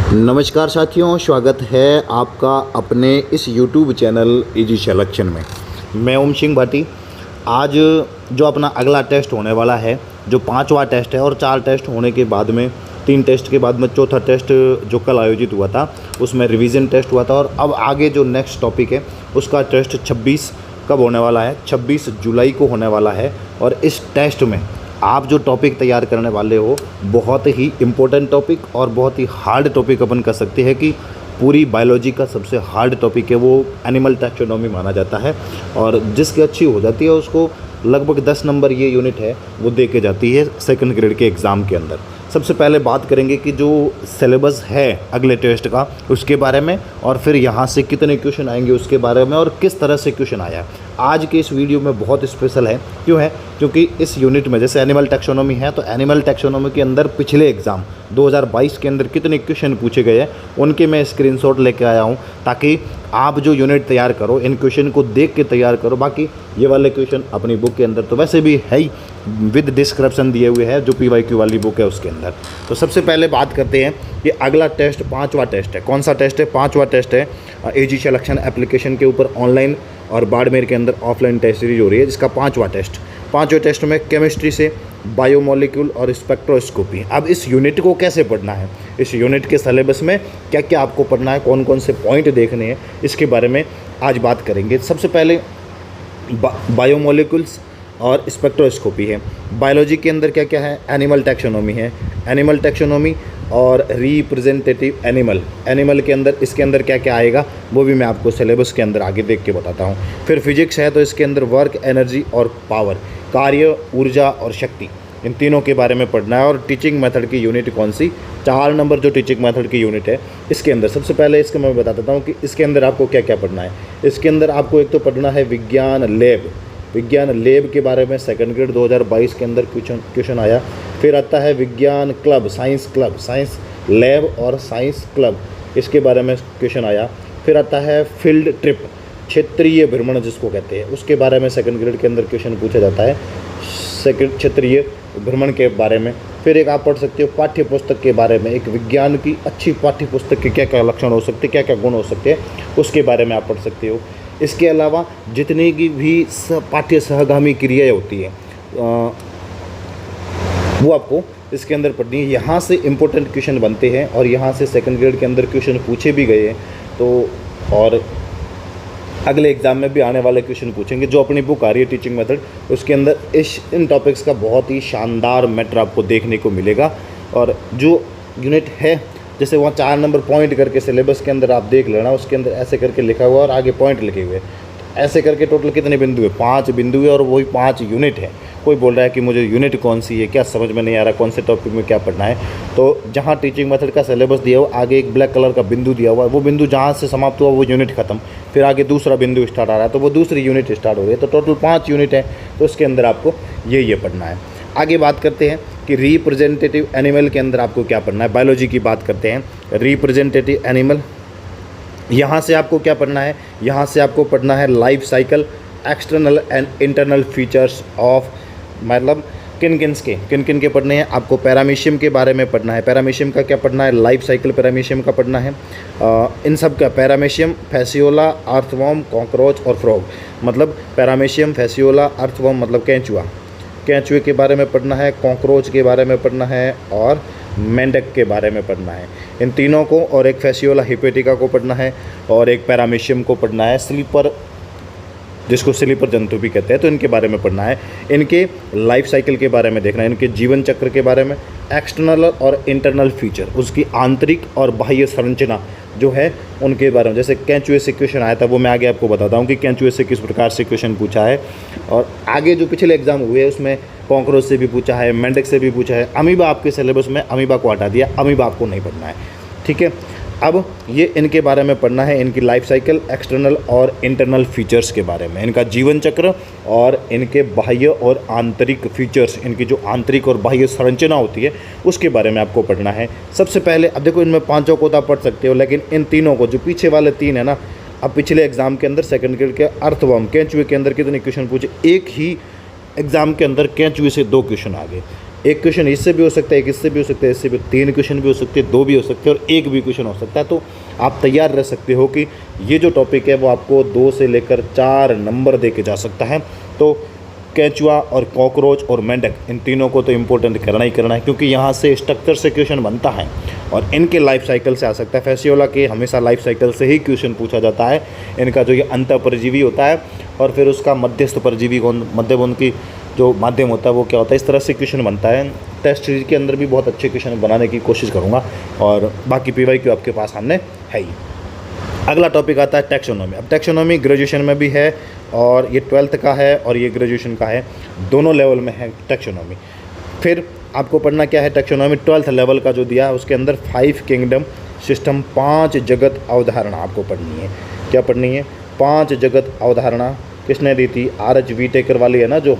नमस्कार साथियों, स्वागत है आपका अपने इस YouTube चैनल इजी सिलेक्शन में। मैं ओम सिंह भाटी। आज जो अपना अगला टेस्ट होने वाला है, जो 5वां टेस्ट है और 4 टेस्ट होने के बाद में 3 टेस्ट के बाद में चौथा टेस्ट जो कल आयोजित हुआ था उसमें रिवीजन टेस्ट हुआ था। और अब आगे जो नेक्स्ट टॉपिक है उसका टेस्ट 26 कब होने वाला है, 26 जुलाई को होने वाला है। और इस टेस्ट में आप जो टॉपिक तैयार करने वाले हो बहुत ही इम्पोर्टेंट टॉपिक और बहुत ही हार्ड टॉपिक अपन कह सकते हैं कि पूरी बायोलॉजी का सबसे हार्ड टॉपिक है वो एनिमल टैक्सोनॉमी माना जाता है। और जिसकी अच्छी हो जाती है उसको लगभग 10 नंबर ये यूनिट है वो दे के जाती है सेकंड ग्रेड के एग्ज़ाम के अंदर। सबसे पहले बात करेंगे कि जो सिलेबस है अगले टेस्ट का उसके बारे में, और फिर यहाँ से कितने क्वेश्चन आएंगे उसके बारे में और किस तरह से क्वेश्चन आया। आज के इस वीडियो में बहुत स्पेशल है। क्यों है? क्योंकि इस यूनिट में जैसे एनिमल टैक्सोनॉमी है तो एनिमल टैक्सोनॉमी के अंदर पिछले एग्ज़ाम 2022 के अंदर कितने क्वेश्चन पूछे गए हैं उनके मैं स्क्रीनशॉट लेके आया हूँ, ताकि आप जो यूनिट तैयार करो इन क्वेश्चन को देख के तैयार करो। बाकी ये वाले क्वेश्चन अपनी बुक के अंदर तो वैसे भी है ही, विद डिस्क्रिप्शन दिए हुए हैं जो PYQ वाली बुक है उसके अंदर। तो सबसे पहले बात करते हैं कि अगला टेस्ट 5वां टेस्ट है। कौन सा टेस्ट है? 5वां टेस्ट है इजी सिलेक्शन एप्लीकेशन के ऊपर ऑनलाइन और बाड़मेर के अंदर ऑफलाइन टेस्ट सीरीज हो रही है, जिसका 5वां टेस्ट। 5वें टेस्ट में केमिस्ट्री से बायोमोलिक्यूल और स्पेक्ट्रोस्कोपी। अब इस यूनिट को कैसे पढ़ना है, इस यूनिट के सिलेबस में क्या क्या आपको पढ़ना है, कौन कौन से पॉइंट देखने हैं, इसके बारे में आज बात करेंगे। सबसे पहले बायोमोलिक्यूल्स और स्पेक्ट्रोस्कोपी है। बायोलॉजी के अंदर क्या क्या है? एनिमल टैक्सोनॉमी है, एनिमल टैक्सोनॉमी और रिप्रेजेंटेटिव एनिमल के अंदर इसके अंदर क्या क्या आएगा वो भी मैं आपको सिलेबस के अंदर आगे देख के बताता हूँ। फिर फिजिक्स है तो इसके अंदर वर्क, एनर्जी और पावर, कार्य, ऊर्जा और शक्ति, इन तीनों के बारे में पढ़ना है। और टीचिंग मेथड की यूनिट कौन सी? 4 नंबर जो टीचिंग मेथड की यूनिट है इसके अंदर सबसे पहले इसको मैं बता देता हूँ कि इसके अंदर आपको क्या क्या पढ़ना है। इसके अंदर आपको एक तो पढ़ना है विज्ञान लैब के बारे में सेकंड ग्रेड 2022 के अंदर क्वेश्चन आया। फिर आता है विज्ञान क्लब, साइंस लैब और साइंस क्लब, इसके बारे में क्वेश्चन आया। फिर आता है फील्ड ट्रिप, क्षेत्रीय भ्रमण जिसको कहते हैं, उसके बारे में सेकंड ग्रेड के अंदर क्वेश्चन पूछा जाता है क्षेत्रीय भ्रमण के बारे में। फिर एक आप पढ़ सकते हो पाठ्य पुस्तक के बारे में, एक विज्ञान की अच्छी पाठ्य पुस्तक के क्या क्या लक्षण हो सकते हैं, क्या क्या गुण हो सकते हैं, उसके बारे में आप पढ़ सकते हो। इसके अलावा जितनी की भी पाठ्य सहगामी क्रियाएं होती है वो आपको इसके अंदर पढ़नी है। यहाँ से इम्पोर्टेंट क्वेश्चन बनते हैं और यहाँ से सेकंड ग्रेड के अंदर क्वेश्चन पूछे भी गए हैं। तो और अगले एग्ज़ाम में भी आने वाले क्वेश्चन पूछेंगे। जो अपनी बुक आ रही है टीचिंग मेथड उसके अंदर इन टॉपिक्स का बहुत ही शानदार मैटर आपको देखने को मिलेगा। और जो यूनिट है जैसे वहाँ 4 नंबर पॉइंट करके सिलेबस के अंदर आप देख लेना, उसके अंदर ऐसे करके लिखा हुआ और आगे पॉइंट लिखे हुए। ऐसे करके टोटल कितने बिंदु है? 5 बिंदु है और वही 5 यूनिट है। कोई बोल रहा है कि मुझे यूनिट कौन सी है, क्या समझ में नहीं आ रहा कौन से टॉपिक में क्या पढ़ना है। तो जहाँ टीचिंग मेथड का सिलेबस दिया हुआ आगे एक ब्लैक कलर का बिंदु दिया हुआ है, वो बिंदु जहाँ से समाप्त हुआ वो यूनिट खत्म, फिर आगे दूसरा बिंदु स्टार्ट आ रहा है तो वो दूसरी यूनिट स्टार्ट हो रही है। तो टोटल 5 यूनिट है, तो उसके अंदर आपको ये पढ़ना है। आगे बात करते हैं कि रिप्रेजेंटेटिव एनिमल के अंदर आपको क्या पढ़ना है। बायोलॉजी की बात करते हैं। रिप्रेजेंटेटिव एनिमल, यहाँ से आपको क्या पढ़ना है? यहाँ से आपको पढ़ना है life cycle, external and internal features of, मतलब किन किन के पढ़ने हैं आपको। पैरामीशियम के बारे में पढ़ना है। पैरामीशियम का क्या पढ़ना है? लाइफ साइकिल पैरामीशियम का पढ़ना है। इन सब का पैरामीशियम, फैसियोला, अर्थवॉर्म, कॉकरोच और फ्रॉग, मतलब पैरामीशियम, फैसियोला, अर्थवॉर्म मतलब केंचुए के बारे में पढ़ना है, कॉकरोच के बारे में पढ़ना है और मेंढक के बारे में पढ़ना है। इन तीनों को, और एक फैसियोला हिपेटिका को पढ़ना है और एक पैरामीशियम को पढ़ना है। स्लीपर जिसको स्लीपर जंतु भी कहते हैं, तो इनके बारे में पढ़ना है। इनके लाइफ साइकिल के बारे में देखना है, इनके जीवन चक्र के बारे में, एक्सटर्नल और इंटरनल फीचर, उसकी आंतरिक और बाह्य संरचना जो है उनके बारे में। जैसे केंचुए से क्वेश्चन आया था वो मैं आगे आपको बताता हूँ कि केंचुए से किस प्रकार से क्वेश्चन पूछा है। और आगे जो पिछले एग्जाम हुए उसमें कॉकरोच से भी पूछा है, मेंढक से भी पूछा है। अमीबा आपके सिलेबस में अमीबा को हटा दिया, अमीबा आपको नहीं पढ़ना है, ठीक है। अब ये इनके बारे में पढ़ना है, इनकी लाइफ साइकिल, एक्सटर्नल और इंटरनल फीचर्स के बारे में, इनका जीवन चक्र और इनके बाह्य और आंतरिक फीचर्स, इनकी जो आंतरिक और बाह्य संरचना होती है उसके बारे में आपको पढ़ना है। सबसे पहले अब देखो इनमें 5 को तो आप पढ़ सकते हो, लेकिन इन तीनों को, जो पीछे वाले 3 है ना, अब पिछले एग्जाम के अंदर सेकंड ग्रेड के अर्थवर्म केंचुए के अंदर कितने क्वेश्चन पूछे? एक ही एग्ज़ाम के अंदर केंचुए से 2 क्वेश्चन आ गए। एक क्वेश्चन इससे भी हो सकता है, एक इससे भी हो सकता है, इससे भी 3 क्वेश्चन भी हो सकते हैं, 2 भी हो सकते हैं और 1 भी क्वेश्चन हो सकता है। तो आप तैयार रह सकते हो कि ये जो टॉपिक है वो आपको 2 से लेकर 4 नंबर दे के जा सकता है। तो केंचुआ और कॉकरोच और मेंढक, इन तीनों को तो इम्पोर्टेंट करना ही करना है, क्योंकि यहाँ से स्ट्रक्चर से क्वेश्चन बनता है और इनके लाइफ साइकिल से आ सकता है। फैसियोला के हमेशा लाइफ साइकिल से ही क्वेश्चन पूछा जाता है। इनका जो ये अंतःपरजीवी होता है और फिर उसका मध्यस्थ परजीवी कौन, मध्यम उनकी जो माध्यम होता है वो क्या होता है, इस तरह से क्वेश्चन बनता है। टेस्ट सीरीज के अंदर भी बहुत अच्छे क्वेश्चन बनाने की कोशिश करूँगा और बाकी PYQ आपके पास सामने है ही। अगला टॉपिक आता है टैक्सोनॉमी। अब टैक्सोनॉमी ग्रेजुएशन में भी है और ये 12th का है और ये ग्रेजुएशन का है, दोनों लेवल में है टैक्सोनॉमी। फिर आपको पढ़ना क्या है टैक्सोनॉमी 12th लेवल का जो दिया है उसके अंदर 5 किंगडम सिस्टम, 5 जगत अवधारणा आपको पढ़नी है। क्या पढ़नी है? 5 जगत अवधारणा। किसने दी थी? RH विटेकर वाली है ना, जो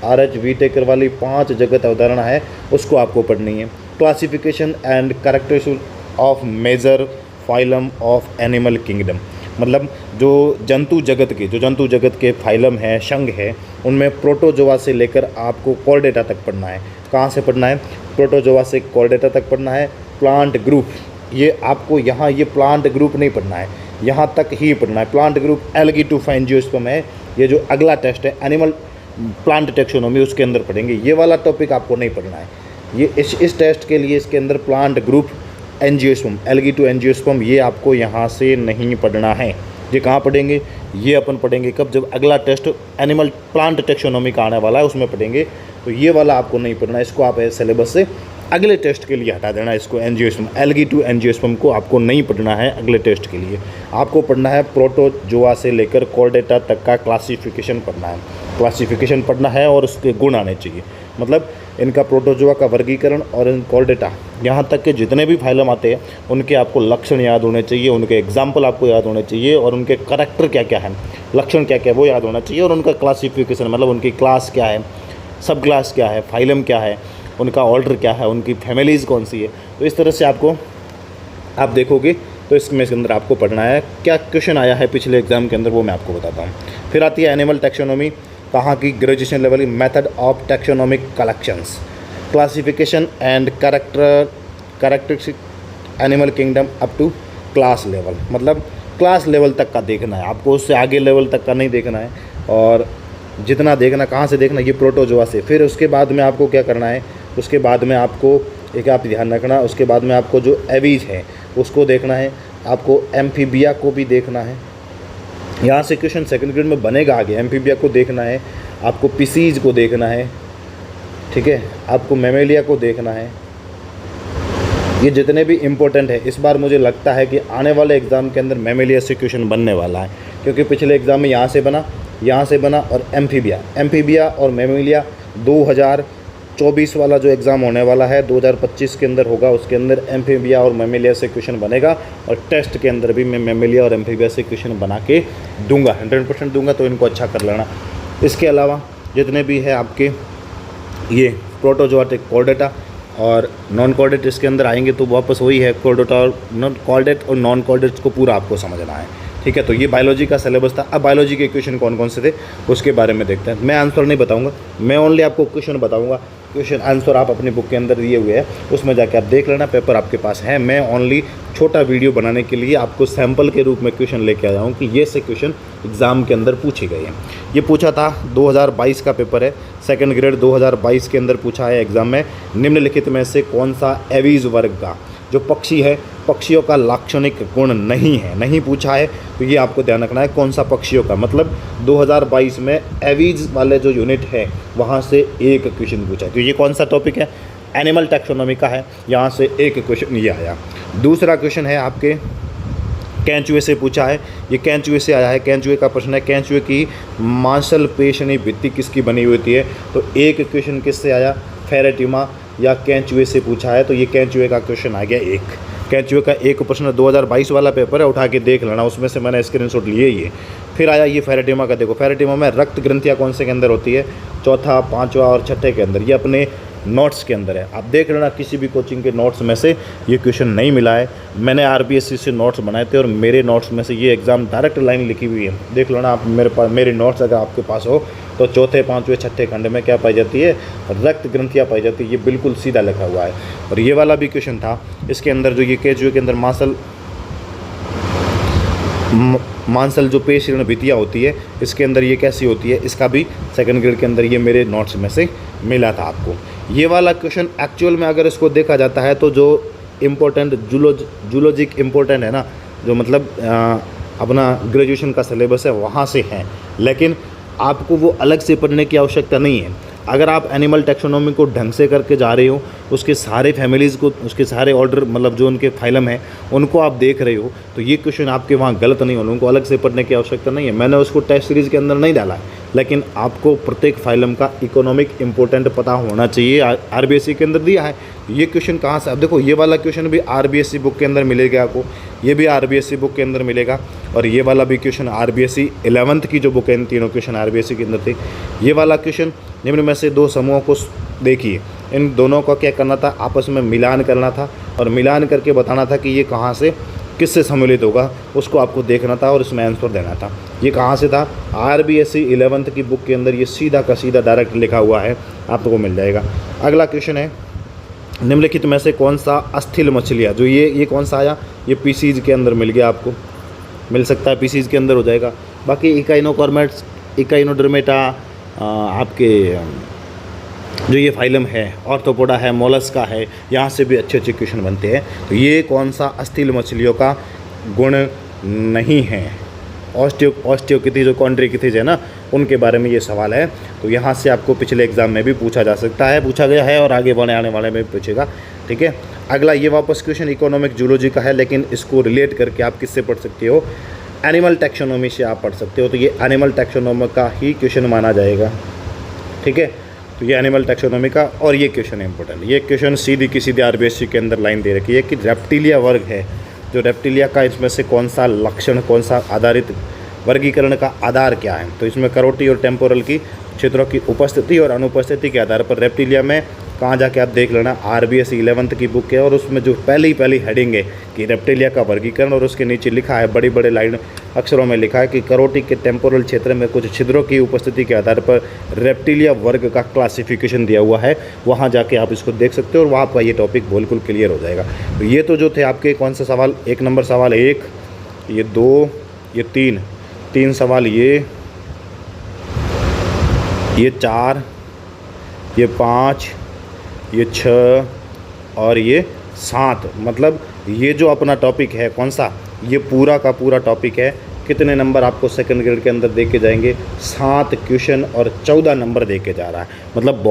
RH विटेकर वाली 5 जगत अवधारणा है उसको आपको पढ़नी है। Classification and characteristics of major phylum of animal kingdom, मतलब जो जंतु जगत के फाइलम है, संघ है, उनमें प्रोटोजोआ से लेकर आपको कॉर्डेटा तक पढ़ना है। कहाँ से पढ़ना है? प्रोटोजोआ से कॉर्डेटा तक पढ़ना है। प्लांट ग्रुप, ये आपको यहाँ ये प्लांट ग्रुप नहीं पढ़ना है, यहाँ तक ही पढ़ना है। प्लांट ग्रुप एल्गिटूफा एंजियोस्पर्म है। ये जो अगला टेस्ट है एनिमल प्लांट टैक्सोनॉमी, उसके अंदर पढ़ेंगे। ये वाला टॉपिक आपको नहीं पढ़ना है। ये इस टेस्ट के लिए इसके अंदर प्लांट ग्रुप एंजियोस्पर्म, एल्गिटू एंजियोस्पर्म, ये आपको यहाँ से नहीं पढ़ना है। ये कहाँ पढ़ेंगे? ये अपन पढ़ेंगे कब? जब अगला टेस्ट एनिमल प्लांट टैक्सोनॉमी का आने वाला है उसमें पढ़ेंगे। तो ये वाला आपको नहीं पढ़ना, इसको आप सिलेबस से अगले टेस्ट के लिए हटा देना। इसको एंजियोस्पर्म, एल्गिटू एंजियोस्पर्म को आपको नहीं पढ़ना है अगले टेस्ट के लिए। आपको पढ़ना है प्रोटोजोआ से लेकर कॉर्डेटा तक का क्लासिफिकेशन पढ़ना है। क्लासिफिकेशन पढ़ना है और उसके गुण आने चाहिए, मतलब इनका प्रोटोजोआ का वर्गीकरण और इन कॉर्डेटा यहाँ तक के जितने भी फाइलम आते हैं उनके आपको लक्षण याद होने चाहिए, उनके एग्जाम्पल आपको याद होने चाहिए और उनके करैक्टर क्या क्या है, लक्षण क्या क्या है वो याद होना चाहिए। और उनका क्लासिफिकेशन, मतलब उनकी क्लास क्या है, सब क्लास क्या है, फाइलम क्या है, उनका ऑर्डर क्या है, उनकी फैमिलीज़ कौन सी है। तो इस तरह से आपको आप देखोगे तो इसके अंदर आपको पढ़ना है। क्या क्वेश्चन आया है पिछले एग्जाम के अंदर वो मैं आपको बताता हूँ। फिर आती है एनिमल टैक्सोनॉमी, कहाँ की? ग्रेजुएशन लेवल की। Method of taxonomic collections, classification and characteristic animal kingdom up to class level, मतलब क्लास लेवल तक का देखना है आपको, उससे आगे लेवल तक का नहीं देखना है। और जितना देखना, कहाँ से देखना? ये प्रोटोजोआ से। फिर उसके बाद में आपको क्या करना है? उसके बाद में आपको एक आप ध्यान रखना, उसके बाद में आपको जो एवीज है उसको देखना है, आपको एम्फीबिया को भी देखना है। यहाँ से क्वेश्चन सेकंड ग्रेड में बनेगा आगे। एम्फीबिया को देखना है, आपको पिसीज को देखना है, ठीक है, आपको मेमेलिया को देखना है। ये जितने भी इम्पोर्टेंट है, इस बार मुझे लगता है कि आने वाले एग्ज़ाम के अंदर मेमेलिया से क्वेश्चन बनने वाला है, क्योंकि पिछले एग्ज़ाम में यहाँ से बना और एम्फीबिया और मेमेलिया 2024 वाला जो एग्ज़ाम होने वाला है 2025 के अंदर होगा, उसके अंदर एम्फीबिया और मेमेलिया से क्वेश्चन बनेगा। और टेस्ट के अंदर भी मैं मेमेलिया और एम्फीबिया से क्वेश्चन बना के दूंगा, 100% दूंगा, तो इनको अच्छा कर लेना। इसके अलावा जितने भी है आपके ये प्रोटोजोआटिक कॉर्डेटा और नॉन कॉर्डेट इसके अंदर आएंगे तो वापस वही है, कॉर्डेटा और नॉन कॉर्डेट को पूरा आपको समझना है, ठीक है। तो ये बायोलॉजी का सिलेबस था। अब बायोलॉजी के क्वेश्चन कौन कौन से थे उसके बारे में देखते हैं। मैं आंसर नहीं बताऊंगा, मैं ओनली आपको क्वेश्चन बताऊंगा। क्वेश्चन आंसर आप अपनी बुक के अंदर दिए हुए हैं, उसमें जाके आप देख लेना, पेपर आपके पास है। मैं ओनली छोटा वीडियो बनाने के लिए आपको सैंपल के रूप में क्वेश्चन लेके आया हूँ कि ये से क्वेश्चन एग्ज़ाम के अंदर पूछे गए हैं। ये पूछा था 2022 का पेपर है, सेकंड ग्रेड 2022 के अंदर पूछा है एग्ज़ाम में। निम्नलिखित में से कौन सा एवीज वर्ग का जो पक्षी है, पक्षियों का लाक्षणिक गुण नहीं पूछा है, तो ये आपको ध्यान रखना है कौन सा पक्षियों का, मतलब 2022 में एवीज वाले जो यूनिट है वहाँ से एक क्वेश्चन पूछा है। तो ये कौन सा टॉपिक है? एनिमल टैक्सोनॉमी का है, यहाँ से एक क्वेश्चन ये आया। दूसरा क्वेश्चन है आपके केंचुए से पूछा है, ये केंचुए से आया है। केंचुए का प्रश्न है, केंचुए की मांसलपेशनी भित्ति किसकी बनी हुई होती है? तो एक क्वेश्चन किससे आया? फेरेटिमा या केंचुए से पूछा है, तो ये केंचुए का क्वेश्चन आ गया एक। केंचुए का एक प्रश्न 2022 वाला पेपर है, उठा के देख लेना, उसमें से मैंने स्क्रीनशॉट लिए ही है। फिर आया ये फेरेटिमा का, देखो फेरेटिमा में रक्त ग्रंथियाँ कौन से के अंदर होती है? चौथा, पाँचवा और छठे के अंदर। ये अपने नोट्स के अंदर है, आप देख लेना, किसी भी कोचिंग के नोट्स में से ये क्वेश्चन नहीं मिला है। मैंने RBSC से नोट्स बनाए थे और मेरे नोट्स में से ये एग्ज़ाम डायरेक्ट लाइन लिखी हुई है, देख लो ना आप। मेरे नोट्स अगर आपके पास हो तो चौथे, पाँचवें, छठे खंड में क्या पाई जाती है? रक्त ग्रंथियाँ पाई जाती है। ये बिल्कुल सीधा लिखा हुआ है। और ये वाला भी क्वेश्चन था, इसके अंदर जो ये केचुए के अंदर मांसल जो पेशीर्ण भित्तियाँ होती है, इसके अंदर ये कैसी होती है, इसका भी सेकंड ग्रेड के अंदर ये मेरे नोट्स में से मिला था आपको। ये वाला क्वेश्चन एक्चुअल में अगर इसको देखा जाता है तो जो इम्पोर्टेंट जूलॉजिक इम्पोर्टेंट है ना, जो मतलब अपना ग्रेजुएशन का सिलेबस है वहाँ से है, लेकिन आपको वो अलग से पढ़ने की आवश्यकता नहीं है। अगर आप एनिमल टैक्सोनॉमी को ढंग से करके जा रहे हो, उसके सारे फैमिलीज़ को, उसके सारे ऑर्डर मतलब जो उनके फाइलम है उनको आप देख रहे हो, तो ये क्वेश्चन आपके वहाँ गलत नहीं होने, उनको अलग से पढ़ने की आवश्यकता नहीं है। मैंने उसको टेस्ट सीरीज़ के अंदर नहीं डाला है, लेकिन आपको प्रत्येक फाइलम का इकोनॉमिक इम्पोर्टेंट पता होना चाहिए। आरबीएससी के अंदर दिया है। ये क्वेश्चन कहाँ से, अब देखो ये वाला क्वेश्चन भी आरबीएससी बुक के अंदर मिलेगा आपको, ये भी आरबीएससी बुक के अंदर मिलेगा, और ये वाला भी क्वेश्चन आरबीएससी 11th की जो बुक है, इन तीनों क्वेश्चन आरबीएससी के अंदर थे। ये वाला क्वेश्चन निम्न में से दो समूहों को देखिए, इन दोनों का क्या करना था, आपस में मिलान करना था और मिलान करके बताना था कि ये कहाँ से किससे सम्मिलित होगा, उसको आपको देखना था और इसमें आंसर देना था। ये कहाँ से था, आरबीएससी 11th की बुक के अंदर ये सीधा का सीधा डायरेक्ट लिखा हुआ है, आपको मिल जाएगा। अगला क्वेश्चन है, निम्नलिखित में से कौन सा अस्थिल मछलियाँ, जो ये कौन सा आया, ये पीसीज के अंदर मिल गया, आपको मिल सकता है, पीसीज के अंदर हो जाएगा। बाकी इकाइनोकॉर्मेट्स, इकाइनोडर्मेटा, आपके जो ये फाइलम है, ऑर्थोपोडा है, मोलस्का है, यहाँ से भी अच्छे अच्छे क्वेश्चन बनते हैं। तो ये कौन सा अस्थिल मछलियों का गुण नहीं है, ऑस्टियोकिथीज, जो कॉन्ड्रिकिथीज है ना, उनके बारे में ये सवाल है। तो यहाँ से आपको पिछले एग्जाम में भी पूछा जा सकता है, पूछा गया है और आगे आने वाले में भी पूछेगा। ठीक है, अगला ये वापस क्वेश्चन इकोनॉमिक जूलॉजी का है, लेकिन इसको रिलेट करके आप किससे पढ़ सकते हो, एनिमल टैक्सोनॉमी से आप पढ़ सकते हो। तो ये एनिमल टैक्सोनॉमी का ही क्वेश्चन माना जाएगा। ठीक है, तो ये एनिमल टैक्सोनॉमी का, और ये क्वेश्चन है इंपॉर्टेंट। ये क्वेश्चन सीधी की सीधी आरबीएससी के अंदर लाइन दे रखी है कि रेप्टिलिया वर्ग है, जो रेप्टिलिया का इसमें से कौन सा लक्षण, कौन सा आधारित वर्गीकरण का आधार क्या है। तो इसमें करोटी और टेम्पोरल की क्षेत्रों की उपस्थिति और अनुपस्थिति के आधार पर रेप्टिलिया में कहाँ जाके आप देख लेना, आरबीएससी 11th की बुक है, और उसमें जो पहली हेडिंग है कि रेप्टिलिया का वर्गीकरण, और उसके नीचे लिखा है बड़े बड़े लाइन अक्षरों में लिखा है कि करोटी के टेम्पोरल क्षेत्र में कुछ छिद्रों की उपस्थिति के आधार पर रेप्टिलिया वर्ग का क्लासिफिकेशन दिया हुआ है। वहाँ जाके आप इसको देख सकते हो और वहाँ पर ये टॉपिक बिल्कुल क्लियर हो जाएगा। तो ये तो जो थे आपके कौन से सवाल, 1 नंबर सवाल 1, ये 2, ये 3 सवाल, ये 4, ये 5, ये 6 और ये 7। मतलब ये जो अपना टॉपिक है कौन सा, ये पूरा का पूरा टॉपिक है। कितने नंबर आपको सेकंड ग्रेड के अंदर दे के जाएंगे, 7 क्वेश्चन और 14 नंबर दे के जा रहा है। मतलब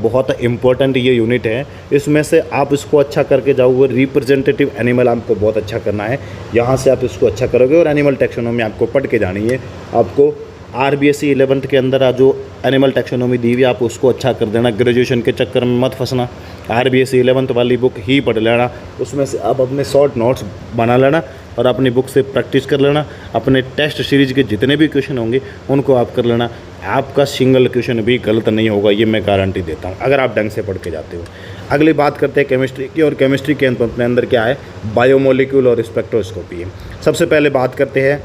बहुत इम्पोर्टेंट ये यूनिट है। इसमें से आप इसको अच्छा करके जाओगे, रिप्रेजेंटेटिव एनिमल आपको बहुत अच्छा करना है, यहाँ से आप इसको अच्छा करोगे। और एनिमल टैक्सोनॉमी आपको पढ़ के जानी है। आपको आरबीएससी 11th के अंदर जो एनिमल टैक्सोनॉमी दी हुई आप उसको अच्छा कर देना, ग्रेजुएशन के चक्कर में मत फंसना। आरबीएससी 11th वाली बुक ही पढ़ लेना, उसमें से आप अपने शॉर्ट नोट्स बना लेना और अपनी बुक से प्रैक्टिस कर लेना। अपने टेस्ट सीरीज के जितने भी क्वेश्चन होंगे उनको आप कर लेना। आपका सिंगल क्वेश्चन भी गलत नहीं होगा, ये मैं गारंटी देता हूँ, अगर आप ढंग से पढ़ के जाते हो। अगली बात करते हैं केमिस्ट्री की, और केमिस्ट्री के अपने अंदर क्या है, बायोमोलिक्यूल और स्पेक्ट्रोस्कोपी है। सबसे पहले बात करते हैं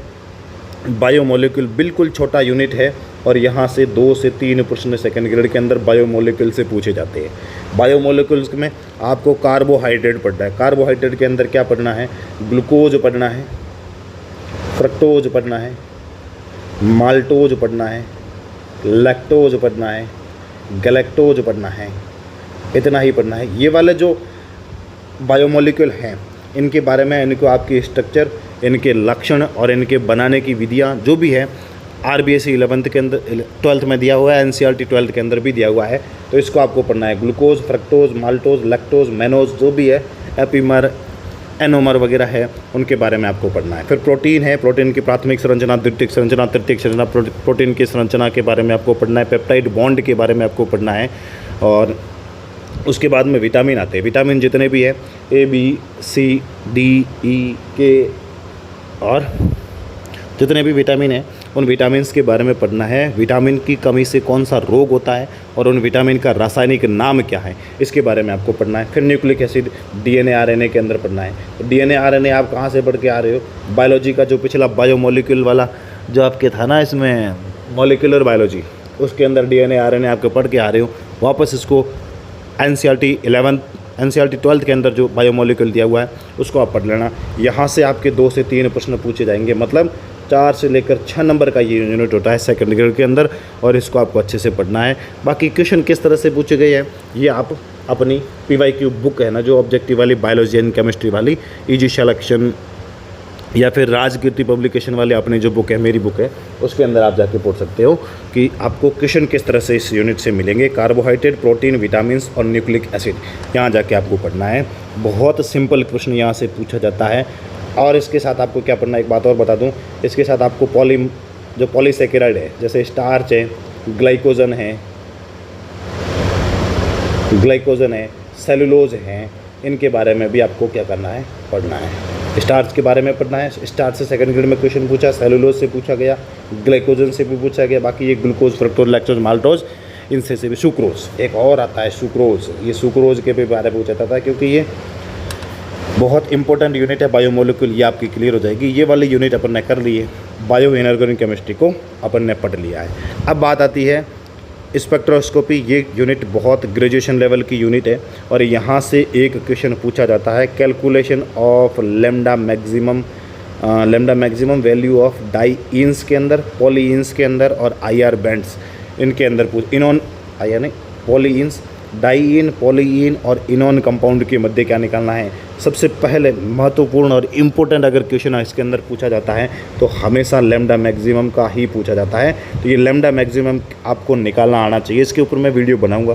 बायोमोलिक्यूल, बिल्कुल छोटा यूनिट है और यहाँ से 2 से 3 प्रश्न सेकंड ग्रेड के अंदर बायोमोलिक्यूल से पूछे जाते हैं। बायोमोलिक्यूल्स में आपको कार्बोहाइड्रेट पढ़ना है। कार्बोहाइड्रेट के अंदर क्या पढ़ना है, ग्लूकोज पढ़ना है, फ्रक्टोज पढ़ना है, माल्टोज पढ़ना है, लैक्टोज पढ़ना है, गैलेक्टोज पढ़ना है, इतना ही पढ़ना है। ये वाले जो बायोमोलिक्यूल हैं इनके बारे में, इनको आपकी स्ट्रक्चर, इनके लक्षण और इनके बनाने की विधियाँ जो भी है आरबीएससी 11th के अंदर 12th में दिया हुआ है, एनसीईआरटी 12th के अंदर भी दिया हुआ है। तो इसको आपको पढ़ना है। Glucose, fructose, maltose, lactose, mannose जो भी है, एपीमर, एनोमर वगैरह है, उनके बारे में आपको पढ़ना है। फिर प्रोटीन है, प्रोटीन की प्राथमिक संरचना, द्वितीयक संरचना, तृतीयक संरचना, प्रोटीन की संरचना के बारे में आपको पढ़ना है। पेप्टाइड बॉन्ड के बारे में आपको पढ़ना है। और उसके बाद में विटामिन आते हैं। विटामिन जितने भी है, ए, बी, सी, डी, ई, के और जितने भी विटामिन हैं उन विटामिन्स के बारे में पढ़ना है। विटामिन की कमी से कौन सा रोग होता है और उन विटामिन का रासायनिक नाम क्या है, इसके बारे में आपको पढ़ना है। फिर न्यूक्लिक एसिड, डीएनए आरएनए के अंदर पढ़ना है। तो डीएनए आरएनए आप कहाँ से पढ़ के आ रहे हो, बायोलॉजी का जो पिछला बायोमोलिक्यूल वाला जो आपके था ना, इसमें मॉलिक्यूलर बायोलॉजी, उसके अंदर DNA RNA आपके पढ़ के आ रहे हो, वापस इसको NCERT 12th के अंदर जो बायोमोलिक्यूल दिया हुआ है उसको आप पढ़ लेना। यहाँ से आपके 2 से 3 प्रश्न पूछे जाएंगे, मतलब 4 से लेकर 6 नंबर का ये यूनिट होता है सेकंड ग्रेड के अंदर, और इसको आपको अच्छे से पढ़ना है। बाकी क्वेश्चन किस तरह से पूछे गए हैं ये आप अपनी PYQ बुक है ना, जो ऑब्जेक्टिव वाली बायोलॉजी एंड केमिस्ट्री वाली इजी सिलेक्शन या फिर राजकीर्ति पब्लिकेशन वाली अपनी जो बुक है, मेरी बुक है, उसके अंदर आप जाके पढ़ सकते हो कि आपको क्वेश्चन किस तरह से इस यूनिट से मिलेंगे। कार्बोहाइड्रेट, प्रोटीन, विटामिन और न्यूक्लिक एसिड, यहाँ जाके आपको पढ़ना है। बहुत सिंपल क्वेश्चन यहाँ से पूछा जाता है। और इसके साथ आपको क्या पढ़ना है, एक बात और बता दूँ, इसके साथ आपको जो पॉलीसेकेराइड है, जैसे स्टार्च है, ग्लाइकोजन है, सेलुलोज है, इनके बारे में भी आपको क्या करना है, पढ़ना है। स्टार्च के बारे में पढ़ना है। स्टार्च से सेकंड ग्रेड में क्वेश्चन पूछा, सेलुलोज से पूछा गया, ग्लाइकोजन से भी पूछा गया। बाकी ये ग्लूकोज, फ्रक्टोज, लैक्टोज, माल्टोज, इनसे से भी सुक्रोज, एक और आता है सुक्रोज, ये सुक्रोज के भी बारे में पूछा जाता है, क्योंकि ये बहुत इंपॉर्टेंट यूनिट है बायोमोलिक्यूल, ये आपकी क्लियर हो जाएगी। ये वाली यूनिट अपन ने कर ली है, बायो इनऑर्गेनिक केमिस्ट्री को अपन ने पढ़ लिया है। अब बात आती है स्पेक्ट्रोस्कोपी। ये यूनिट बहुत ग्रेजुएशन लेवल की यूनिट है, और यहाँ से एक क्वेश्चन पूछा जाता है, calculation of lambda maximum value of dienes के अंदर, पॉलीइंस के अंदर और IR बैंड्स, इनके अंदर पॉलीइंस, डाईइन, पॉलीइन और इनॉन कंपाउंड के मध्य क्या निकालना है। सबसे पहले महत्वपूर्ण और इम्पोर्टेंट अगर क्वेश्चन इसके अंदर पूछा जाता है तो हमेशा लैम्डा मैक्सिमम का ही पूछा जाता है। तो ये लैम्डा मैक्सिमम आपको निकालना आना चाहिए। इसके ऊपर मैं वीडियो बनाऊंगा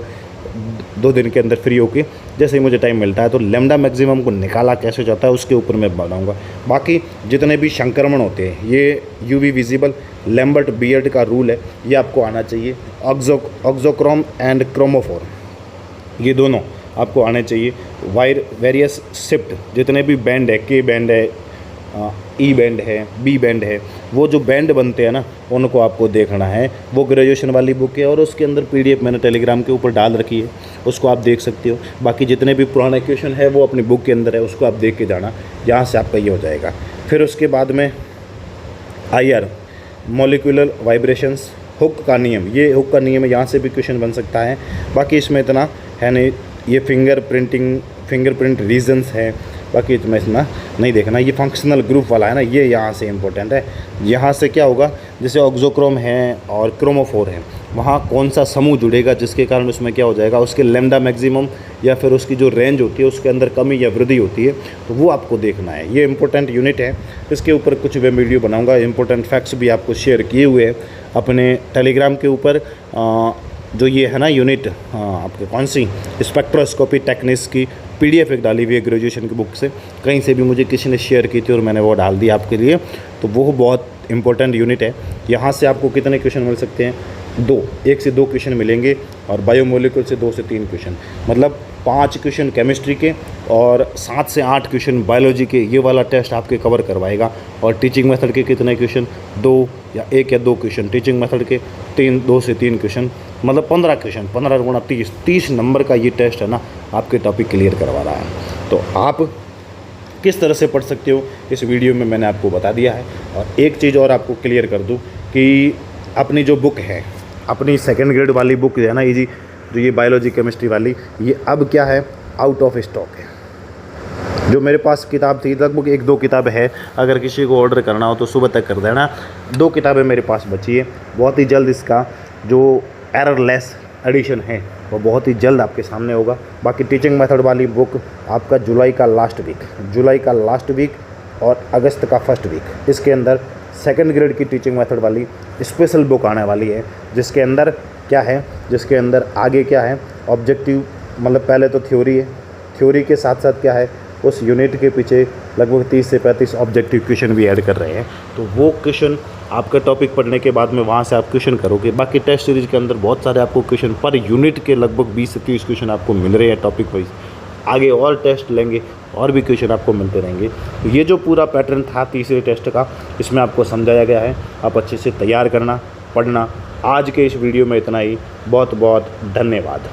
2 दिन के अंदर फ्री होके, जैसे ही मुझे टाइम मिलता है। तो लैम्डा मैक्सिमम को निकाला कैसे जाता है उसके ऊपर मैं बनाऊंगा। बाकी जितने भी संक्रमण होते हैं, ये UV विजिबल, लैम्बर्ट बियर्ड का रूल है, ये आपको आना चाहिए। ऑक्सोक्रोम एंड क्रोमोफोर, ये दोनों आपको आने चाहिए। वेरियस शिफ्ट, जितने भी बैंड है, K बैंड है, E बैंड है, B बैंड है, वो जो बैंड बनते हैं ना, उनको आपको देखना है। वो ग्रेजुएशन वाली बुक है और उसके अंदर PDF मैंने टेलीग्राम के ऊपर डाल रखी है, उसको आप देख सकते हो। बाकी जितने भी पुराने क्वेश्चन है वो अपनी बुक के अंदर है, उसको आप देख के जाना, यहाँ से आपका ये हो जाएगा। फिर उसके बाद में IR, मॉलिक्यूलर वाइब्रेशंस, हुक का नियम, ये हुक का नियम है, यहाँ से भी क्वेश्चन बन सकता है। बाकी इसमें इतना है नहीं। ये फिंगरप्रिंट रीजन्स है, बाकी इसमें इतना नहीं देखना। ये फंक्शनल ग्रुप वाला है ना, ये यहाँ से इम्पोर्टेंट है। यहाँ से क्या होगा, जैसे ऑक्सोक्रोम है और क्रोमोफोर है, वहाँ कौन सा समूह जुड़ेगा जिसके कारण उसमें क्या हो जाएगा, उसके लैम्डा मैक्सिमम या फिर उसकी जो रेंज होती है उसके अंदर कमी या वृद्धि होती है, तो वो आपको देखना है। ये इंपॉर्टेंट यूनिट है, इसके ऊपर कुछ मैं वीडियो बनाऊँगा। इंपॉर्टेंट फैक्ट्स भी आपको शेयर किए हुए हैं अपने टेलीग्राम के ऊपर। जो ये है ना यूनिट, आपके कौन सी स्पेक्ट्रोस्कोपी टेक्निक्स की PDF एक डाली हुई है ग्रेजुएशन की बुक से, कहीं से भी मुझे किसी ने शेयर की थी और मैंने वो डाल दी आपके लिए। तो वो बहुत इंपॉर्टेंट यूनिट है। यहाँ से आपको कितने क्वेश्चन मिल सकते हैं, 1 से 2 क्वेश्चन मिलेंगे, और बायोमोलिक्यूल से 2 से 3 क्वेश्चन, मतलब 5 क्वेश्चन केमिस्ट्री के और 7 से 8 क्वेश्चन बायोलॉजी के। ये वाला टेस्ट आपके कवर करवाएगा। और टीचिंग मेथड के कितने क्वेश्चन, 2 या 1 या 2 क्वेश्चन टीचिंग मेथड के, 2 से 3 क्वेश्चन, मतलब 15 क्वेश्चन, 15 गुणा 30 नंबर का ये टेस्ट है ना, आपके टॉपिक क्लियर करवा रहा है। तो आप किस तरह से पढ़ सकते हो इस वीडियो में मैंने आपको बता दिया है। और एक चीज़ और आपको क्लियर कर दूँ कि अपनी जो बुक है, अपनी सेकंड ग्रेड वाली बुक है ना, इजी, जो ये बायोलॉजी केमिस्ट्री वाली, ये अब क्या है, आउट ऑफ स्टॉक है। जो मेरे पास किताब थी, लगभग 1-2 किताब है, अगर किसी को ऑर्डर करना हो तो सुबह तक कर देना। 2 किताबें मेरे पास बची है, बहुत ही जल्द इसका जो एररलेस एडिशन है वो बहुत ही जल्द आपके सामने होगा। बाकी टीचिंग मेथड वाली बुक आपका जुलाई का लास्ट वीक और अगस्त का फर्स्ट वीक, इसके अंदर सेकंड ग्रेड की टीचिंग मेथड वाली स्पेशल बुक आने वाली है, जिसके अंदर क्या है, जिसके अंदर आगे क्या है, ऑब्जेक्टिव, मतलब पहले तो थ्योरी है, थ्योरी के साथ साथ क्या है, उस यूनिट के पीछे लगभग 30 से 35 ऑब्जेक्टिव क्वेश्चन भी ऐड कर रहे हैं। तो वो क्वेश्चन आपका टॉपिक पढ़ने के बाद में वहाँ से आप क्वेश्चन करोगे। बाकी टेस्ट सीरीज के अंदर बहुत सारे आपको क्वेश्चन पर यूनिट के लगभग 20 से 30 क्वेश्चन आपको मिल रहे हैं टॉपिक वाइज। आगे और टेस्ट लेंगे और भी क्वेश्चन आपको मिलते रहेंगे। तो ये जो पूरा पैटर्न था तीसरे टेस्ट का, इसमें आपको समझाया गया है, आप अच्छे से तैयार करना, पढ़ना। आज के इस वीडियो में इतना ही। बहुत बहुत धन्यवाद।